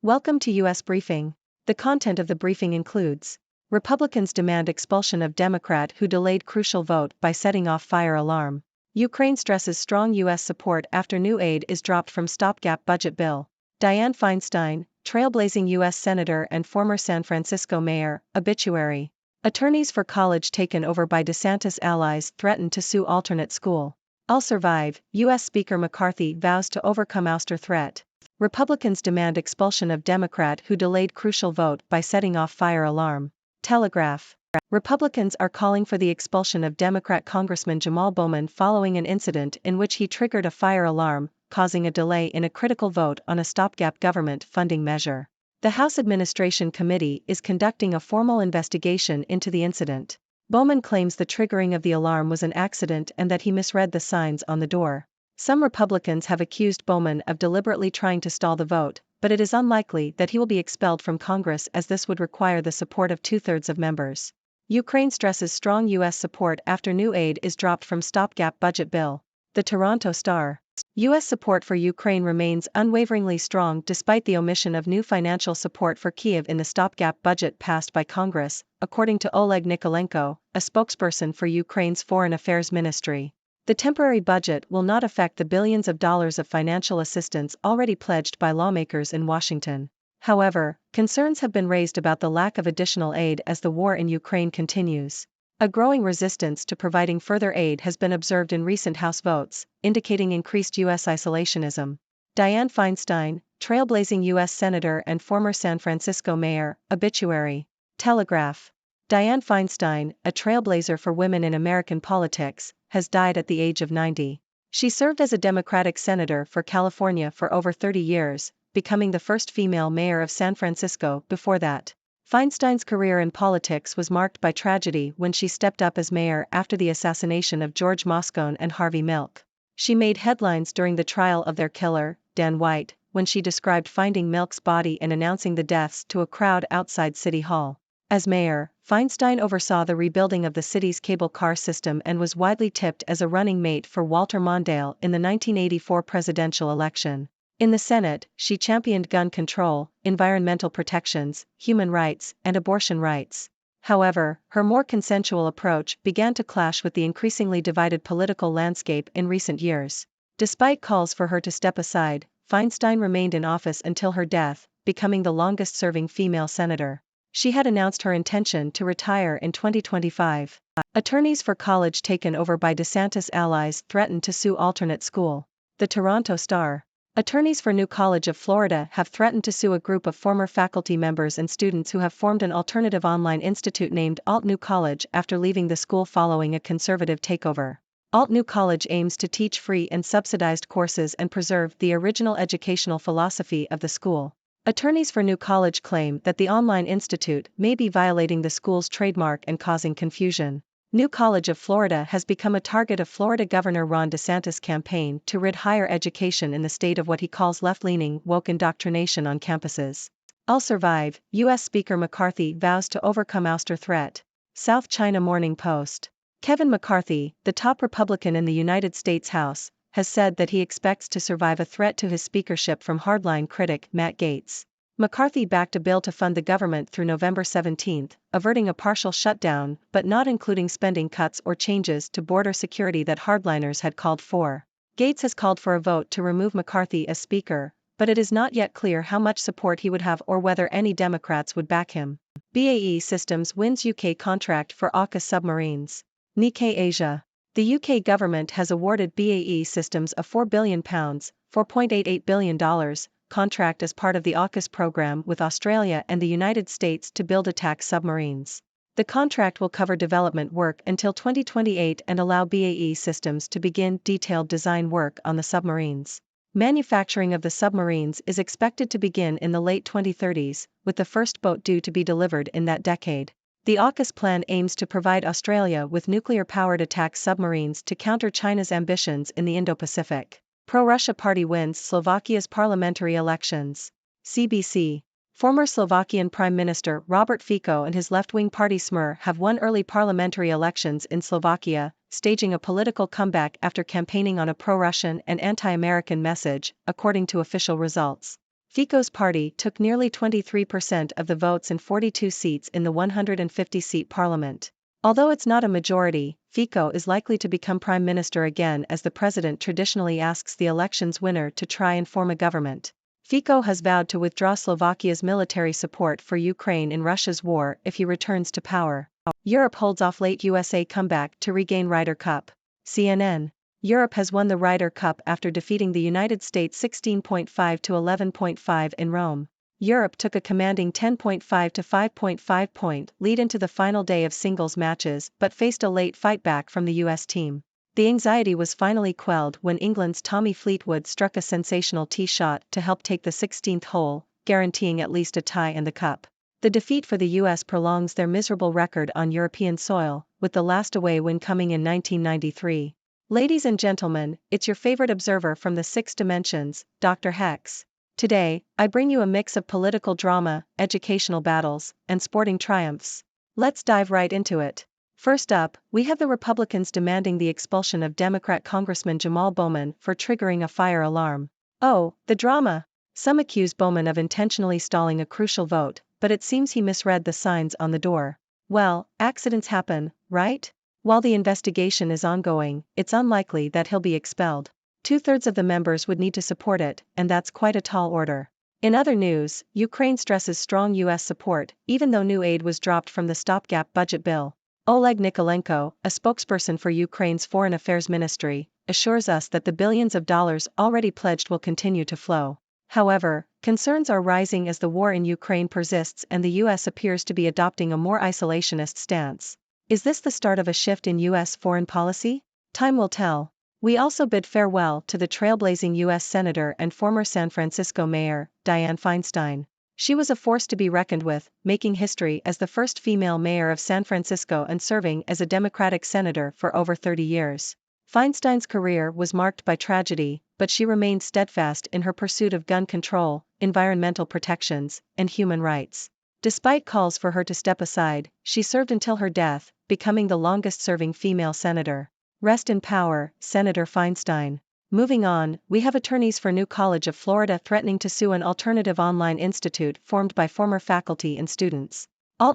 Welcome to U.S. Briefing. The content of the briefing includes: Republicans demand expulsion of Democrat who delayed crucial vote by setting off fire alarm. Ukraine stresses strong U.S. support after new aid is dropped from stopgap budget bill. Dianne Feinstein, trailblazing U.S. Senator and former San Francisco mayor, obituary. Attorneys for college taken over by DeSantis allies threaten to sue alternate school. I'll survive, U.S. Speaker McCarthy vows to overcome ouster threat. Republicans demand expulsion of Democrat who delayed crucial vote by setting off fire alarm. Telegraph. Republicans are calling for the expulsion of Democrat Congressman Jamal Bowman following an incident in which he triggered a fire alarm, causing a delay in a critical vote on a stopgap government funding measure. The House Administration Committee is conducting a formal investigation into the incident. Bowman claims the triggering of the alarm was an accident and that he misread the signs on the door. Some Republicans have accused Bowman of deliberately trying to stall the vote, but it is unlikely that he will be expelled from Congress as this would require the support of two-thirds of members. Ukraine stresses strong U.S. support after new aid is dropped from stopgap budget bill. The Toronto Star. U.S. support for Ukraine remains unwaveringly strong despite the omission of new financial support for Kyiv in the stopgap budget passed by Congress, according to Oleg Nikolenko, a spokesperson for Ukraine's Foreign Affairs Ministry. The temporary budget will not affect the billions of dollars of financial assistance already pledged by lawmakers in Washington. However, concerns have been raised about the lack of additional aid as the war in Ukraine continues. A growing resistance to providing further aid has been observed in recent House votes, indicating increased U.S. isolationism. Dianne Feinstein, trailblazing U.S. Senator and former San Francisco mayor, obituary. Telegraph. Dianne Feinstein, a trailblazer for women in American politics, has died at the age of 90. She served as a Democratic senator for California for over 30 years, becoming the first female mayor of San Francisco before that. Feinstein's career in politics was marked by tragedy when she stepped up as mayor after the assassination of George Moscone and Harvey Milk. She made headlines during the trial of their killer, Dan White, when she described finding Milk's body and announcing the deaths to a crowd outside City Hall. As mayor, Feinstein oversaw the rebuilding of the city's cable car system and was widely tipped as a running mate for Walter Mondale in the 1984 presidential election. In the Senate, she championed gun control, environmental protections, human rights, and abortion rights. However, her more consensual approach began to clash with the increasingly divided political landscape in recent years. Despite calls for her to step aside, Feinstein remained in office until her death, becoming the longest-serving female senator. She had announced her intention to retire in 2025. Attorneys for college taken over by DeSantis allies threaten to sue alternate school. The Toronto Star. Attorneys for New College of Florida have threatened to sue a group of former faculty members and students who have formed an alternative online institute named Alt New College after leaving the school following a conservative takeover. Alt New College aims to teach free and subsidized courses and preserve the original educational philosophy of the school. Attorneys for New College claim that the online institute may be violating the school's trademark and causing confusion. New College of Florida has become a target of Florida Governor Ron DeSantis' campaign to rid higher education in the state of what he calls left-leaning, woke indoctrination on campuses. I'll survive, U.S. Speaker McCarthy vows to overcome ouster threat. South China Morning Post. Kevin McCarthy, the top Republican in the United States House, has said that he expects to survive a threat to his speakership from hardline critic Matt Gaetz. McCarthy backed a bill to fund the government through November 17, averting a partial shutdown but not including spending cuts or changes to border security that hardliners had called for. Gaetz has called for a vote to remove McCarthy as speaker, but it is not yet clear how much support he would have or whether any Democrats would back him. BAE Systems wins UK contract for AUKUS submarines. Nikkei Asia. The UK government has awarded BAE Systems a £4 billion ($4.88 billion) contract as part of the AUKUS program with Australia and the United States to build attack submarines. The contract will cover development work until 2028 and allow BAE Systems to begin detailed design work on the submarines. Manufacturing of the submarines is expected to begin in the late 2030s, with the first boat due to be delivered in that decade. The AUKUS plan aims to provide Australia with nuclear-powered attack submarines to counter China's ambitions in the Indo-Pacific. Pro-Russia party wins Slovakia's parliamentary elections. CBC. Former Slovakian Prime Minister Robert Fico and his left-wing party Smer have won early parliamentary elections in Slovakia, staging a political comeback after campaigning on a pro-Russian and anti-American message, according to official results. Fico's party took nearly 23% of the votes and 42 seats in the 150-seat parliament. Although it's not a majority, Fico is likely to become prime minister again, as the president traditionally asks the election's winner to try and form a government. Fico has vowed to withdraw Slovakia's military support for Ukraine in Russia's war if he returns to power. Europe holds off late USA comeback to regain Ryder Cup. CNN. Europe has won the Ryder Cup after defeating the United States 16.5 to 11.5 in Rome. Europe took a commanding 10.5 to 5.5 point lead into the final day of singles matches but faced a late fight back from the US team. The anxiety was finally quelled when England's Tommy Fleetwood struck a sensational tee shot to help take the 16th hole, guaranteeing at least a tie and the cup. The defeat for the US prolongs their miserable record on European soil, with the last away win coming in 1993. Ladies and gentlemen, it's your favorite observer from the six dimensions, Dr. Hex. Today, I bring you a mix of political drama, educational battles, and sporting triumphs. Let's dive right into it. First up, we have the Republicans demanding the expulsion of Democrat Congressman Jamal Bowman for triggering a fire alarm. Oh, the drama! Some accuse Bowman of intentionally stalling a crucial vote, but it seems he misread the signs on the door. Well, accidents happen, right? While the investigation is ongoing, it's unlikely that he'll be expelled. 2/3 of the members would need to support it, and that's quite a tall order. In other news, Ukraine stresses strong US support, even though new aid was dropped from the stopgap budget bill. Oleg Nikolenko, a spokesperson for Ukraine's Foreign Affairs Ministry, assures us that the billions of dollars already pledged will continue to flow. However, concerns are rising as the war in Ukraine persists and the US appears to be adopting a more isolationist stance. Is this the start of a shift in US foreign policy? Time will tell. We also bid farewell to the trailblazing US Senator and former San Francisco Mayor, Dianne Feinstein. She was a force to be reckoned with, making history as the first female mayor of San Francisco and serving as a Democratic senator for over 30 years. Feinstein's career was marked by tragedy, but she remained steadfast in her pursuit of gun control, environmental protections, and human rights. Despite calls for her to step aside, she served until her death, becoming the longest-serving female senator. Rest in power, Senator Feinstein. Moving on, we have attorneys for New College of Florida threatening to sue an alternative online institute formed by former faculty and students.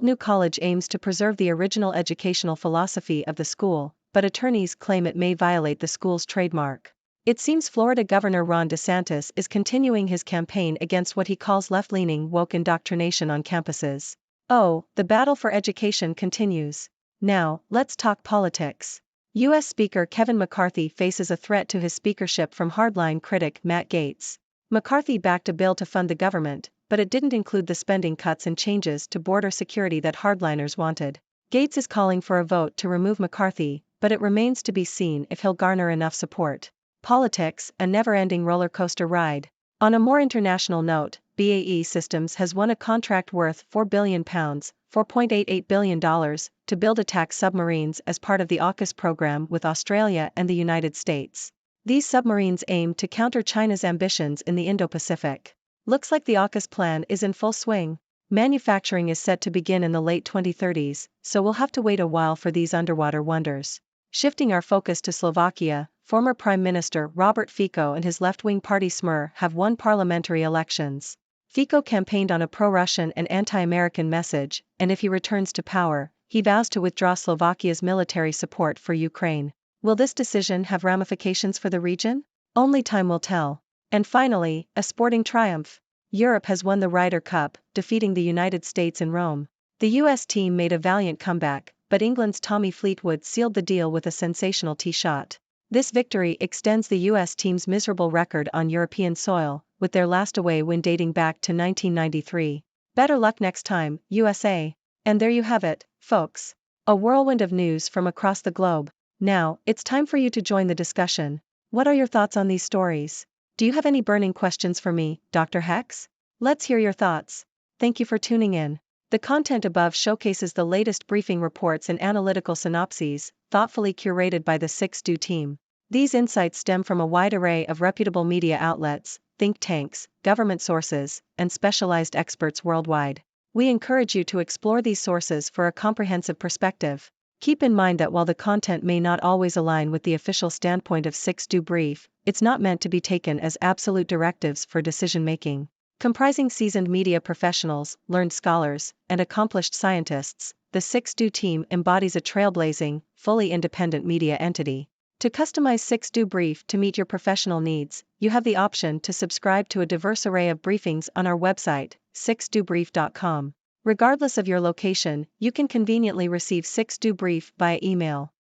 New College aims to preserve the original educational philosophy of the school, but attorneys claim it may violate the school's trademark. It seems Florida Governor Ron DeSantis is continuing his campaign against what he calls left-leaning woke indoctrination on campuses. Oh, the battle for education continues. Now, let's talk politics. U.S. Speaker Kevin McCarthy faces a threat to his speakership from hardline critic Matt Gaetz. McCarthy backed a bill to fund the government, but it didn't include the spending cuts and changes to border security that hardliners wanted. Gaetz is calling for a vote to remove McCarthy, but it remains to be seen if he'll garner enough support. Politics, a never-ending roller coaster ride. On a more international note, BAE Systems has won a contract worth £4 billion, $4.88 billion, to build attack submarines as part of the AUKUS program with Australia and the United States. These submarines aim to counter China's ambitions in the Indo-Pacific. Looks like the AUKUS plan is in full swing. Manufacturing is set to begin in the late 2030s, so we'll have to wait a while for these underwater wonders. Shifting our focus to Slovakia, former Prime Minister Robert Fico and his left-wing party Smer have won parliamentary elections. Fico campaigned on a pro-Russian and anti-American message, and if he returns to power, he vows to withdraw Slovakia's military support for Ukraine. Will this decision have ramifications for the region? Only time will tell. And finally, a sporting triumph. Europe has won the Ryder Cup, defeating the United States in Rome. The US team made a valiant comeback, but England's Tommy Fleetwood sealed the deal with a sensational tee shot. This victory extends the US team's miserable record on European soil, with their last away win dating back to 1993. Better luck next time, USA. And there you have it, folks. A whirlwind of news from across the globe. Now, it's time for you to join the discussion. What are your thoughts on these stories? Do you have any burning questions for me, Dr. Hex? Let's hear your thoughts. Thank you for tuning in. The content above showcases the latest briefing reports and analytical synopses, thoughtfully curated by the 6Do team. These insights stem from a wide array of reputable media outlets, think tanks, government sources, and specialized experts worldwide. We encourage you to explore these sources for a comprehensive perspective. Keep in mind that while the content may not always align with the official standpoint of 6Do Brief, it's not meant to be taken as absolute directives for decision-making. Comprising seasoned media professionals, learned scholars, and accomplished scientists, the 6Do team embodies a trailblazing, fully independent media entity. To customize 6Do Brief to meet your professional needs, you have the option to subscribe to a diverse array of briefings on our website, 6dobrief.com. Regardless of your location, you can conveniently receive 6Do Brief via email.